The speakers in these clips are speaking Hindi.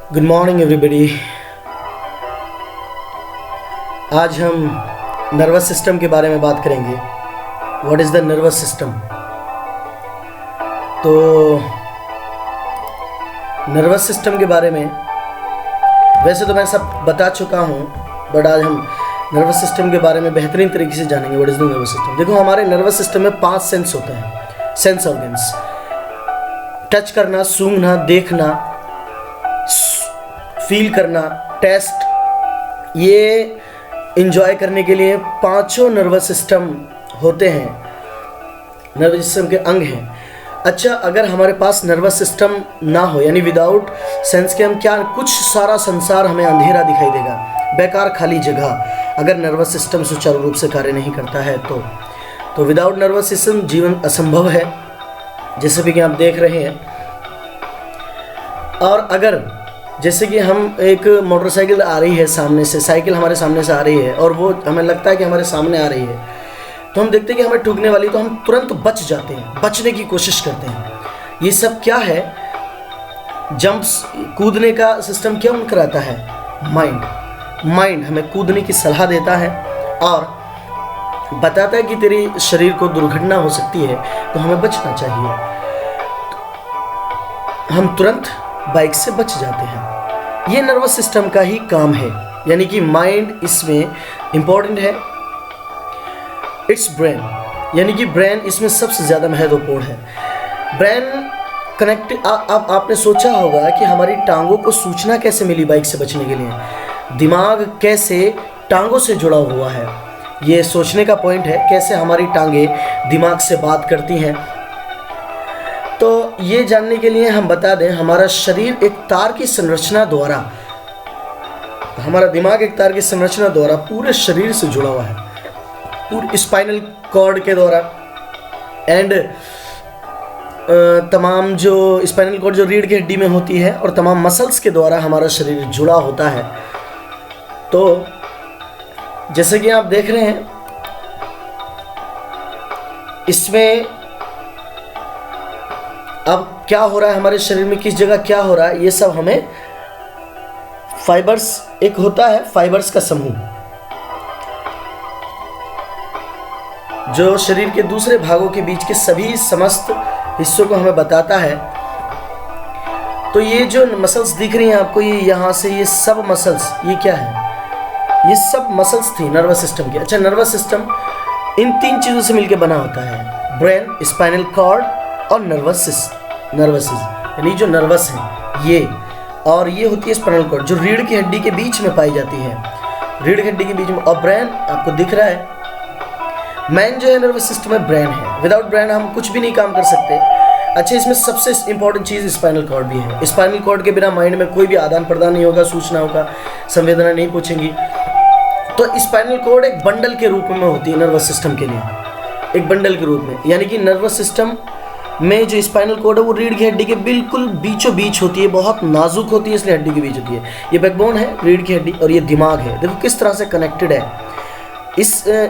Good morning everybody. आज हम नर्वस सिस्टम के बारे में बात करेंगे। What is the nervous system? तो नर्वस सिस्टम के बारे में वैसे तो मैं सब बता चुका हूँ, बट आज हम नर्वस सिस्टम के बारे में बेहतरीन तरीके से जानेंगे। What is the nervous system? देखो, हमारे नर्वस सिस्टम में 5 सेंस होते हैं, सेंस ऑर्गन्स। टच करना, सूंघना, देखना, फील करना, टेस्ट, ये इंजॉय करने के लिए 5 नर्वस सिस्टम होते हैं, नर्वस सिस्टम के अंग हैं। अच्छा, अगर हमारे पास नर्वस सिस्टम ना हो, यानी विदाउट सेंस के हम क्या, कुछ सारा संसार हमें अंधेरा दिखाई देगा, बेकार खाली जगह। अगर नर्वस सिस्टम सुचारू रूप से कार्य नहीं करता है तो विदाउट नर्वस सिस्टम जीवन असंभव है, जैसे भी कि आप देख रहे हैं। और अगर जैसे कि हम एक मोटरसाइकिल आ रही है सामने से, साइकिल हमारे सामने से आ रही है और वो हमें लगता है कि हमारे सामने आ रही है, तो हम देखते हैं कि हमें ठुकने वाली, तो हम तुरंत बच जाते हैं, बचने की कोशिश करते हैं। ये सब क्या है? जंप्स, कूदने का सिस्टम क्या कराता है? माइंड हमें कूदने की सलाह देता है और बताता है कि तेरी शरीर को दुर्घटना हो सकती है, तो हमें बचना चाहिए। हम तुरंत बाइक से बच जाते हैं। ये नर्वस सिस्टम का ही काम है, यानी कि माइंड इसमें इंपॉर्टेंट है। इट्स ब्रेन, यानी कि ब्रेन इसमें सबसे ज़्यादा महत्वपूर्ण है। ब्रेन कनेक्ट, आपने सोचा होगा कि हमारी टांगों को सूचना कैसे मिली बाइक से बचने के लिए, दिमाग कैसे टांगों से जुड़ा हुआ है, ये सोचने का पॉइंट है। कैसे हमारी टांगें दिमाग से बात करती हैं, तो ये जानने के लिए हम बता दें, हमारा शरीर एक तार की संरचना द्वारा, हमारा दिमाग एक तार की संरचना द्वारा पूरे शरीर से जुड़ा हुआ है, पूरे स्पाइनल कॉर्ड के द्वारा। एंड तमाम जो स्पाइनल कॉर्ड जो रीढ़ की हड्डी में होती है और तमाम मसल्स के द्वारा हमारा शरीर जुड़ा होता है। तो जैसे कि आप देख रहे हैं, इसमें अब क्या हो रहा है हमारे शरीर में, किस जगह क्या हो रहा है, ये सब हमें फाइबर्स, एक होता है फाइबर्स का समूह, जो शरीर के दूसरे भागों के बीच के सभी समस्त हिस्सों को हमें बताता है। तो ये जो मसल्स दिख रही हैं आपको, ये यहाँ से, ये सब मसल्स, ये क्या है? ये सब मसल्स थी नर्वस सिस्टम की। अच्छा, नर्वस सिस्टम इन 3 चीज़ों से मिलकर बना होता है, ब्रेन, स्पाइनल कॉर्ड और नर्वस यानी जो नर्वस है ये, और ये होती है स्पाइनल कॉर्ड, जो रीढ़ की हड्डी के बीच में पाई जाती है, रीढ़ की हड्डी के बीच में। और ब्रेन आपको दिख रहा है, मेन जो है नर्वस सिस्टम में ब्रेन है। विदाउट ब्रेन हम कुछ भी नहीं काम कर सकते। अच्छा, इसमें सबसे इंपॉर्टेंट चीज़ स्पाइनल कॉर्ड भी है। स्पाइनल कॉर्ड के बिना माइंड में कोई भी आदान प्रदान नहीं होगा, सूचनाओं का संवेदना नहीं पूछेंगी। तो स्पाइनल कॉर्ड एक बंडल के रूप में होती है नर्वस सिस्टम के लिए, एक बंडल के रूप में, यानी कि नर्वस सिस्टम में जो स्पाइनल कॉर्ड है वो रीढ़ की हड्डी के बिल्कुल बीचों बीच होती है, बहुत नाजुक होती है, इसलिए हड्डी के बीच होती है। ये बैकबोन है रीढ़ की हड्डी, और ये दिमाग है। देखो किस तरह से कनेक्टेड है।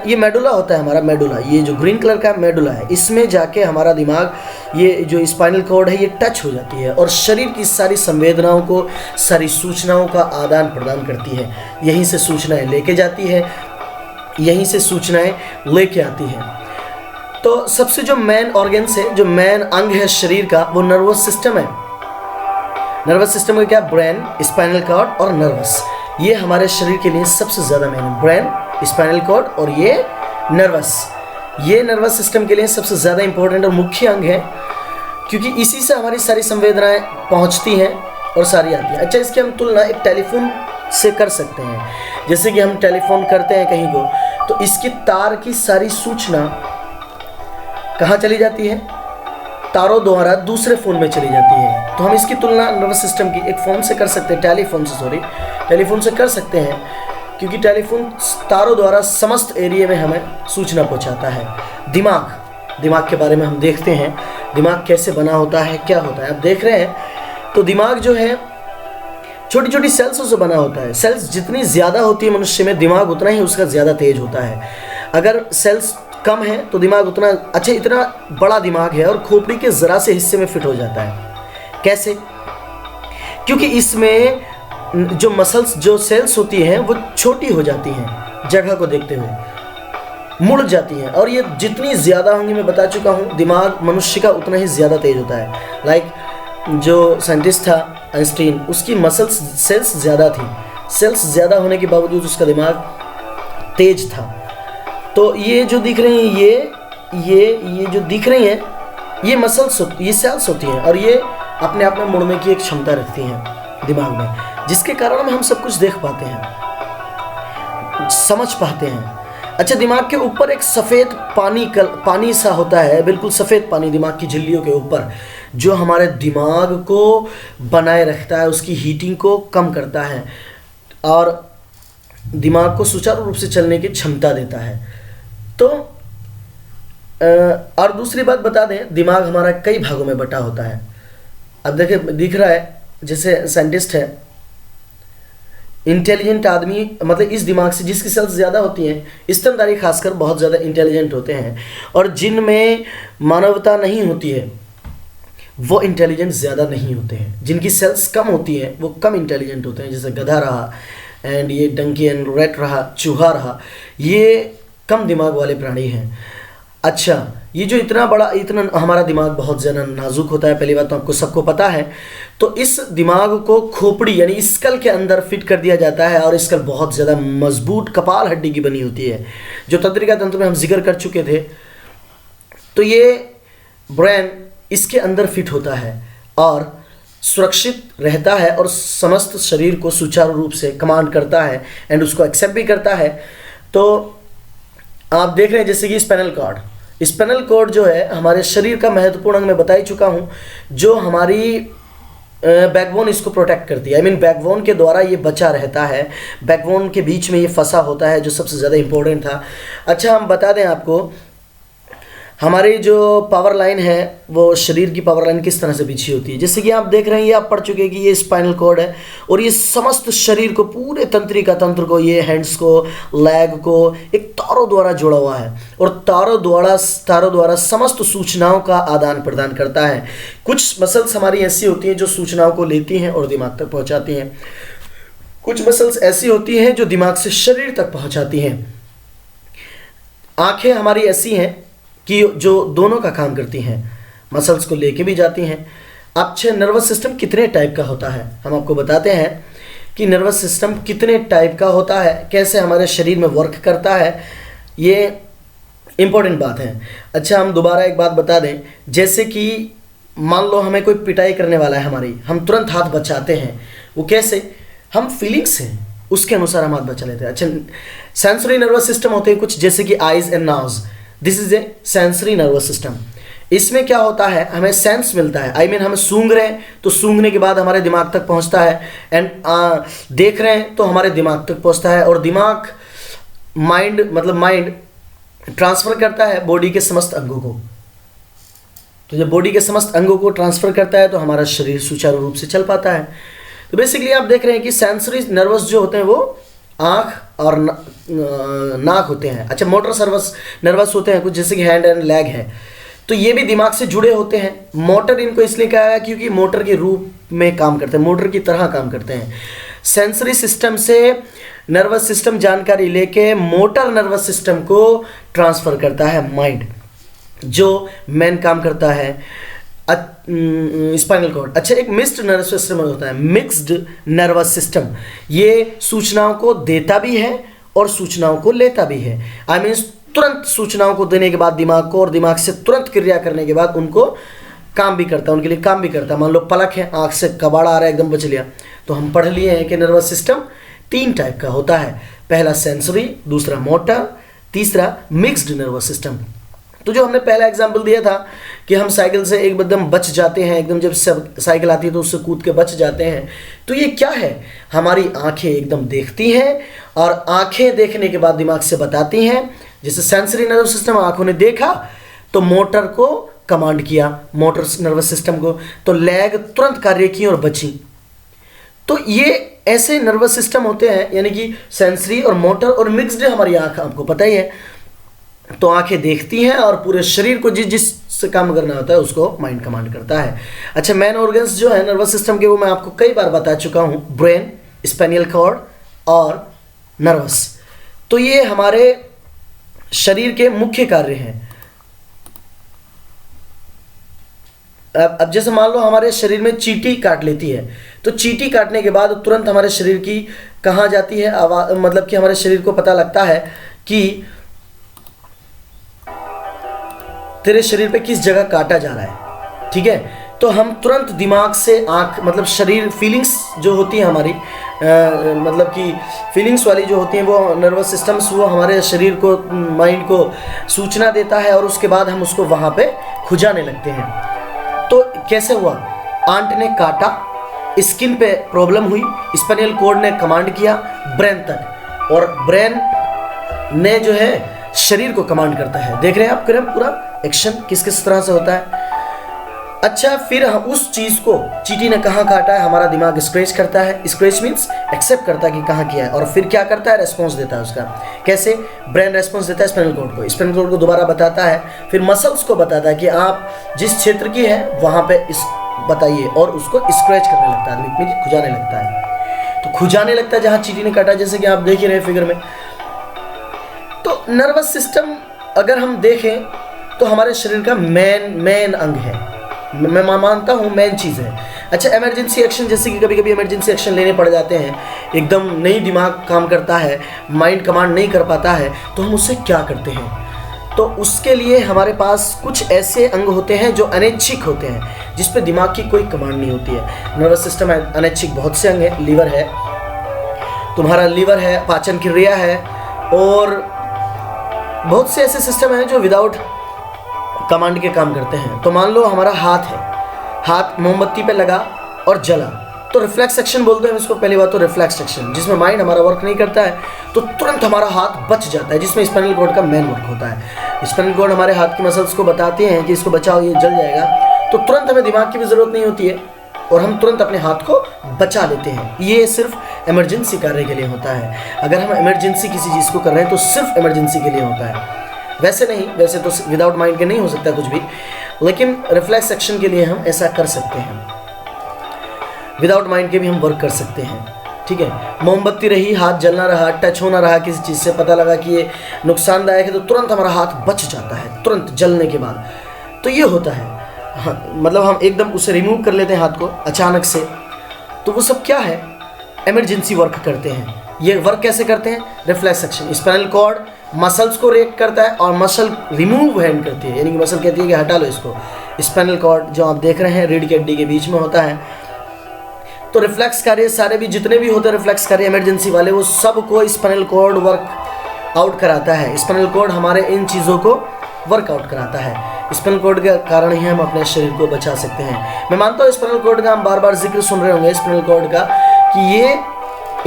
ये मेडुला होता है हमारा, मेडुला, ये जो ग्रीन कलर का मेडुला है, इसमें जाके हमारा दिमाग, ये जो स्पाइनल कॉर्ड है, ये टच हो जाती है और शरीर की सारी संवेदनाओं को, सारी सूचनाओं का आदान प्रदान करती है। यहीं से सूचनाएं लेके जाती है, यहीं से सूचनाएं लेके आती है। तो सबसे जो मेन ऑर्गन्स है, जो मेन अंग है शरीर का, वो नर्वस सिस्टम है। नर्वस सिस्टम में क्या? ब्रेन, स्पाइनल कॉर्ड और नर्वस। ये हमारे शरीर के लिए सबसे ज़्यादा मेन है, ब्रेन, स्पाइनल कॉर्ड और ये नर्वस। ये नर्वस सिस्टम के लिए सबसे ज़्यादा इंपॉर्टेंट और मुख्य अंग है, क्योंकि इसी से हमारी सारी संवेदनाएं पहुंचती हैं और सारी आती हैं। अच्छा, इसकी हम तुलना एक टेलीफोन से कर सकते हैं। जैसे कि हम टेलीफोन करते हैं कहीं को, तो इसकी तार की सारी सूचना कहाँ चली जाती है? तारों द्वारा दूसरे फ़ोन में चली जाती है। तो हम इसकी तुलना नर्वस सिस्टम की एक फ़ोन से कर सकते हैं, टेलीफोन से कर सकते हैं, क्योंकि टेलीफोन तारों द्वारा समस्त एरिया में हमें सूचना पहुंचाता है। दिमाग के बारे में हम देखते हैं, दिमाग कैसे बना होता है, क्या होता है। आप देख रहे हैं, तो दिमाग जो है छोटी छोटी सेल्सों से बना होता है। सेल्स जितनी ज़्यादा होती है मनुष्य में, दिमाग उतना ही उसका ज़्यादा तेज होता है। अगर सेल्स कम है तो दिमाग उतना, अच्छा, इतना बड़ा दिमाग है और खोपड़ी के ज़रा से हिस्से में फिट हो जाता है। कैसे? क्योंकि इसमें जो मसल्स जो सेल्स होती हैं वो छोटी हो जाती हैं, जगह को देखते हुए मुड़ जाती हैं, और ये जितनी ज़्यादा होंगी, मैं बता चुका हूँ, दिमाग मनुष्य का उतना ही ज़्यादा तेज होता है। लाइक जो साइंटिस्ट था आइंस्टीन, उसकी मसल्स सेल्स ज़्यादा थी, सेल्स ज़्यादा होने के बावजूद उसका दिमाग तेज था। तो ये जो दिख रही हैं, ये जो दिख रही हैं, ये मसल्स, ये सेल्स होती हैं, और ये अपने आप में मुड़ने की एक क्षमता रखती हैं दिमाग में, जिसके कारण हम सब कुछ देख पाते हैं, समझ पाते हैं। अच्छा, दिमाग के ऊपर एक सफ़ेद पानी सा होता है, बिल्कुल सफ़ेद पानी दिमाग की झिल्लियों के ऊपर, जो हमारे दिमाग को बनाए रखता है, उसकी हीटिंग को कम करता है और दिमाग को सुचारू रूप से चलने की क्षमता देता है। तो और दूसरी बात बता दें, दिमाग हमारा कई भागों में बटा होता है। अब देखिए, दिख रहा है, जैसे साइंटिस्ट है, इंटेलिजेंट आदमी, मतलब इस दिमाग से जिसकी सेल्स ज़्यादा होती हैं, स्तनधारी खासकर बहुत ज़्यादा इंटेलिजेंट होते हैं, और जिनमें मानवता नहीं होती है वो इंटेलिजेंट ज़्यादा नहीं होते हैं। जिनकी सेल्स कम होती हैं वो कम इंटेलिजेंट होते हैं, जैसे गधा रहा, एंड ये डंकी एंड रैट रहा, चूहा रहा, ये कम दिमाग वाले प्राणी हैं। अच्छा, ये जो इतना हमारा दिमाग बहुत ज़्यादा नाजुक होता है, पहली बात तो आपको सबको पता है। तो इस दिमाग को खोपड़ी यानी स्कल के अंदर फिट कर दिया जाता है, और स्कल बहुत ज़्यादा मजबूत कपाल हड्डी की बनी होती है, जो तंत्रिका तंत्र में हम जिक्र कर चुके थे। तो ये ब्रेन इसके अंदर फिट होता है और सुरक्षित रहता है, और समस्त शरीर को सुचारू रूप से कमांड करता है, एंड उसको एक्सेप्ट भी करता है। तो आप देख रहे हैं जैसे कि स्पाइनल कॉर्ड जो है हमारे शरीर का महत्वपूर्ण अंग, मैं बता ही चुका हूँ, जो हमारी बैकबोन इसको प्रोटेक्ट करती है। आई मीन बैकबोन के द्वारा ये बचा रहता है, बैकबोन के बीच में ये फंसा होता है, जो सबसे ज़्यादा इंपॉर्टेंट था। अच्छा, हम बता दें आपको, हमारी जो पावर लाइन है वो शरीर की पावर लाइन किस तरह से बिछी होती है। जैसे कि आप देख रहे हैं, ये आप पढ़ चुके हैं कि ये स्पाइनल कॉर्ड है, और ये समस्त शरीर को, पूरे तंत्रिका तंत्र को, ये हैंड्स को, लेग को एक तारों द्वारा जुड़ा हुआ है, और तारों द्वारा समस्त सूचनाओं का आदान प्रदान करता है। कुछ मसल्स हमारी ऐसी होती हैं जो सूचनाओं को लेती हैं और दिमाग तक पहुँचाती हैं, कुछ मसल्स ऐसी होती हैं जो दिमाग से शरीर तक पहुँचाती हैं। आँखें हमारी ऐसी हैं कि जो दोनों का काम करती हैं, मसल्स को लेके भी जाती हैं। अच्छा, नर्वस सिस्टम कितने टाइप का होता है, हम आपको बताते हैं कि नर्वस सिस्टम कितने टाइप का होता है, कैसे हमारे शरीर में वर्क करता है, ये इम्पोर्टेंट बात है। अच्छा, हम दोबारा एक बात बता दें, जैसे कि मान लो हमें कोई पिटाई करने वाला है हमारी, हम तुरंत हाथ बचाते हैं। वो कैसे? हम फीलिंग्स हैं उसके अनुसार हम हाथ बचा लेते हैं। अच्छा, सेंसरी नर्वस सिस्टम होते हैं कुछ, जैसे कि eyes and nose, this is a sensory nervous system. इसमें क्या होता है, हमें सेंस मिलता है, आई मीन हम सूंघ रहे हैं तो सूंघने के बाद हमारे दिमाग तक पहुंचता है, एंड देख रहे हैं तो हमारे दिमाग तक पहुंचता है, और दिमाग माइंड ट्रांसफ़र करता है बॉडी के समस्त अंगों को। तो जब बॉडी के समस्त अंगों को ट्रांसफ़र करता है तो हमारा शरीर सुचारू रूप से चल पाता है। तो बेसिकली आप देख रहे हैं कि सेंसरी नर्वस जो होते हैं वो आँख और नाक होते हैं। अच्छा, मोटर नर्वस होते हैं कुछ, जैसे कि हैंड एंड लेग है, तो ये भी दिमाग से जुड़े होते हैं। मोटर इनको इसलिए कहा गया क्योंकि मोटर के रूप में काम करते हैं, मोटर की तरह काम करते हैं। सेंसरी सिस्टम से नर्वस सिस्टम जानकारी लेके मोटर नर्वस सिस्टम को ट्रांसफ़र करता है माइंड, जो मेन काम करता है स्पाइनल कॉर्ड। अच्छा, एक मिक्स्ड नर्वस सिस्टम होता है, मिक्स्ड नर्वस सिस्टम, ये सूचनाओं को देता भी है और सूचनाओं को लेता भी है। आई मीन तुरंत सूचनाओं को देने के बाद दिमाग को, और दिमाग से तुरंत क्रिया करने के बाद उनको काम भी करता है, उनके लिए काम भी करता है। मान लो पलक है, आँख से कबाड़ा आ रहा है, एकदम बच लिया, तो हम पढ़ लिए हैं कि नर्वस सिस्टम 3 टाइप का होता है, पहला सेंसरी, दूसरा मोटर, तीसरा मिक्स्ड नर्वस सिस्टम। तो जो हमने पहला एग्जाम्पल दिया था कि हम साइकिल से एकदम बच जाते हैं, एकदम जब साइकिल आती है तो उससे कूद के बच जाते हैं, तो ये क्या है, हमारी आंखें एकदम देखती हैं, और आंखें देखने के बाद दिमाग से बताती हैं। जैसे सेंसरी नर्वस सिस्टम, आंखों ने देखा तो मोटर को कमांड किया, मोटर नर्वस सिस्टम को, तो लेग तुरंत कार्य की और बची। तो ये ऐसे नर्वस सिस्टम होते हैं, यानी कि सेंसरी और मोटर और मिक्स्ड हमारी आँख, आपको पता ही है। तो आंखें देखती हैं और पूरे शरीर को जिस काम करना होता है उसको माइंड कमांड करता है। अच्छा, मेन ऑर्गन्स जो है नर्वस सिस्टम के, वो मैं आपको कई बार बता चुका हूँ, ब्रेन, स्पाइनल कॉर्ड और नर्वस। तो ये हमारे शरीर के मुख्य कार्य हैं। अब जैसे मान लो हमारे शरीर में चींटी काट लेती है, तो चींटी काटने के बाद तुरंत हमारे शरीर की कहाँ जाती है आवाज़, मतलब कि हमारे शरीर को पता लगता है कि तेरे शरीर पे किस जगह काटा जा रहा है, ठीक है। तो हम तुरंत दिमाग से आँख, मतलब शरीर, फीलिंग्स जो होती है हमारी, मतलब कि फीलिंग्स वाली जो होती हैं वो नर्वस सिस्टम्स, वो हमारे शरीर को, माइंड को सूचना देता है और उसके बाद हम उसको वहाँ पे खुजाने लगते हैं। तो कैसे हुआ, आंट ने काटा, स्किन पे प्रॉब्लम हुई, स्पाइनल कॉर्ड ने कमांड किया ब्रेन तक, और ब्रेन ने जो है शरीर को कमांड करता है। देख रहे हैं आप पूरा एक्शन किस किस तरह से होता है। अच्छा, फिर हम उस चीज़ को, चींटी ने कहाँ काटा है, हमारा दिमाग स्क्रैच करता है। स्क्रैच मीन्स एक्सेप्ट करता है कि कहाँ किया है, और फिर क्या करता है, रेस्पॉन्स देता है उसका। कैसे, ब्रेन रेस्पॉन्स देता है स्पाइनल कॉर्ड को, स्पाइनल कॉर्ड को दोबारा बताता है, फिर मसल्स को बताता है कि आप जिस क्षेत्र की है वहाँ पे इस बताइए, और उसको स्क्रैच करने लगता है, आदमी खुजाने लगता है। तो खुजाने लगता है जहाँ चींटी ने काटा, जैसे कि आप देख ही रहे फिगर में। तो नर्वस सिस्टम अगर हम देखें तो हमारे शरीर का मेन अंग है, मैं मानता हूँ मेन चीज़ है। अच्छा, इमरजेंसी एक्शन, जैसे कि कभी कभी इमरजेंसी एक्शन लेने पड़ जाते हैं, एकदम नहीं दिमाग काम करता है, माइंड कमांड नहीं कर पाता है, तो हम उससे क्या करते हैं। तो उसके लिए हमारे पास कुछ ऐसे अंग होते हैं जो अनैच्छिक होते हैं, जिस पे दिमाग की कोई कमांड नहीं होती है। नर्वस सिस्टम है अनैच्छिक, बहुत से अंग है, लीवर है, तुम्हारा लीवर है, पाचन क्रिया है, और बहुत से ऐसे सिस्टम हैं जो विदाउट कमांड के काम करते हैं। तो मान लो हमारा हाथ है, हाथ मोमबत्ती पे लगा और जला, तो रिफ्लेक्स एक्शन बोलते हैं इसको। पहली बात तो रिफ्लेक्स एक्शन, जिसमें माइंड हमारा वर्क नहीं करता है, तो तुरंत हमारा हाथ बच जाता है, जिसमें स्पाइनल कॉर्ड का मेन वर्क होता है। स्पाइनल कॉर्ड हमारे हाथ की मसल्स को बताते हैं कि इसको बचाओ, ये जल जाएगा, तो तुरंत हमें दिमाग की भी ज़रूरत नहीं होती है, और हम तुरंत अपने हाथ को बचा लेते हैं। ये सिर्फ इमरजेंसी कार्य के लिए होता है। अगर हम इमरजेंसी किसी चीज़ को कर रहे हैं तो सिर्फ इमरजेंसी के लिए होता है, वैसे नहीं। वैसे तो विदाउट माइंड के नहीं हो सकता कुछ भी, लेकिन रिफ्लेक्स एक्शन के लिए हम ऐसा कर सकते हैं। विदाउट माइंड के भी हम वर्क कर सकते हैं, ठीक है। मोमबत्ती रही, हाथ जलना रहा, टच होना रहा किसी चीज़ से, पता लगा कि ये नुकसानदायक है, तो तुरंत हमारा हाथ बच जाता है, तुरंत जलने के बाद। तो ये होता है, हाँ, मतलब हम एकदम उसे रिमूव कर लेते हैं हाथ को अचानक से। तो वो सब क्या है, इमरजेंसी वर्क करते हैं। ये वर्क कैसे करते हैं, reflex action. Spinal cord muscles को रिएक्ट करता है और मसल रिमूव हैंड करती है, यानी कि मसल कहती है कि हटा लो इसको। स्पाइनल कॉर्ड जो आप देख रहे हैं रीढ़ की हड्डी के बीच में होता है। तो रिफ्लेक्स कार्य सारे भी जितने भी होते हैं रिफ्लेक्स कार्य इमरजेंसी वाले, वो सब को स्पाइनल कॉर्ड वर्क आउट कराता है। स्पाइनल कॉर्ड हमारे इन चीज़ों को वर्कआउट कराता है। स्पाइनल कॉर्ड के कारण ही हम अपने शरीर को बचा सकते हैं। मैं मानता हूँ स्पाइनल कॉर्ड का हम बार बार जिक्र सुन रहे होंगे स्पाइनल कॉर्ड का, कि ये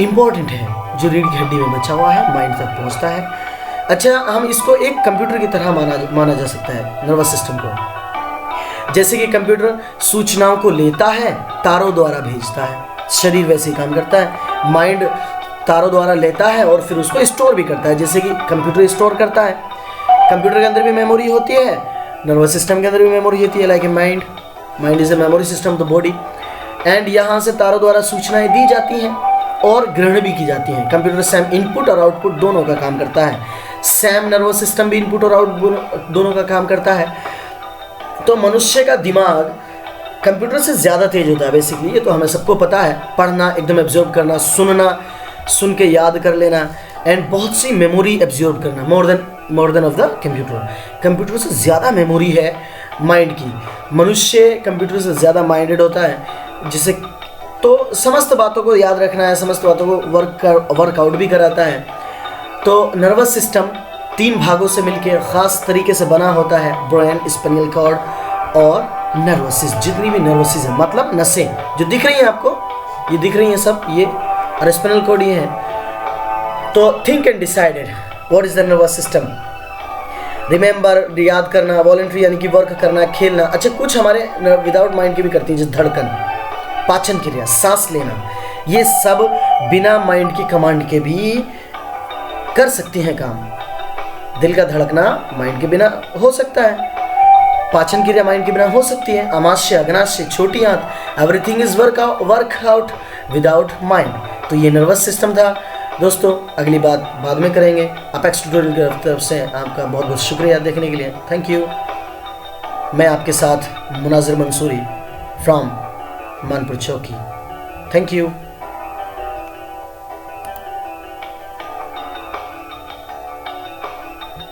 इम्पॉर्टेंट है, जो रीढ़ की हड्डी में बचा हुआ है, माइंड तक पहुँचता है। अच्छा, हम इसको एक कंप्यूटर की तरह माना जा सकता है नर्वस सिस्टम को। जैसे कि कंप्यूटर सूचनाओं को लेता है, तारों द्वारा भेजता है, शरीर वैसे ही काम करता है। माइंड तारों द्वारा लेता है और फिर उसको स्टोर भी करता है, जैसे कि कंप्यूटर स्टोर करता है। कंप्यूटर के अंदर भी मेमोरी होती है, नर्वस सिस्टम के अंदर भी मेमोरी होती है, like a mind is a memory system the body. And यहाँ से तारों द्वारा सूचनाएं दी जाती हैं और ग्रहण भी की जाती हैं। कंप्यूटर सेम इनपुट और आउटपुट दोनों का काम करता है। सेम नर्वस सिस्टम भी इनपुट और आउटपुट दोनों का काम करता है। तो मनुष्य का दिमाग कंप्यूटर से ज़्यादा तेज होता है बेसिकली, ये तो हमें सबको पता है। पढ़ना, एकदम एब्जॉर्ब करना, सुनना, सुन के याद कर लेना, एंड बहुत सी मेमोरी एब्जॉर्ब करना, more than of the computer. Computer से ज़्यादा मेमोरी है माइंड की। मनुष्य कंप्यूटर से ज़्यादा माइंडेड होता है, जिसे तो समस्त बातों को याद रखना है, समस्त बातों को वर्कआउट भी कराता है। तो नर्वस सिस्टम 3 भागों से मिलकर ख़ास तरीके से बना होता है, ब्रेन, स्पाइनल कॉर्ड और नर्वसिस। जितनी भी नर्वसिस है, मतलब नसें जो दिख रही हैं आपको, ये दिख रही हैं सब, ये और स्पाइनल कॉर्ड ये है। तो think and decided what is the nervous system. Remember, याद करना, वॉलंटरी यानी कि वर्क करना, खेलना। अच्छा, कुछ हमारे विदाउट माइंड के भी करती हैं, जैसे धड़कन, पाचन क्रिया, सांस लेना, ये सब बिना माइंड की कमांड के भी कर सकती हैं काम। दिल का धड़कना माइंड के बिना हो सकता है, पाचन क्रिया माइंड के बिना हो सकती है। आमाशय, अग्नाशय, छोटी आंत, everything is work out without mind. तो ये नर्वस सिस्टम था दोस्तों। अगली बात बाद में करेंगे। अपेक्स ट्यूटोरियल की तरफ से आपका बहुत बहुत शुक्रिया देखने के लिए। Thank you. मैं आपके साथ मुनाजिर मंसूरी फ्रॉम मानपुर चौकी। Thank you.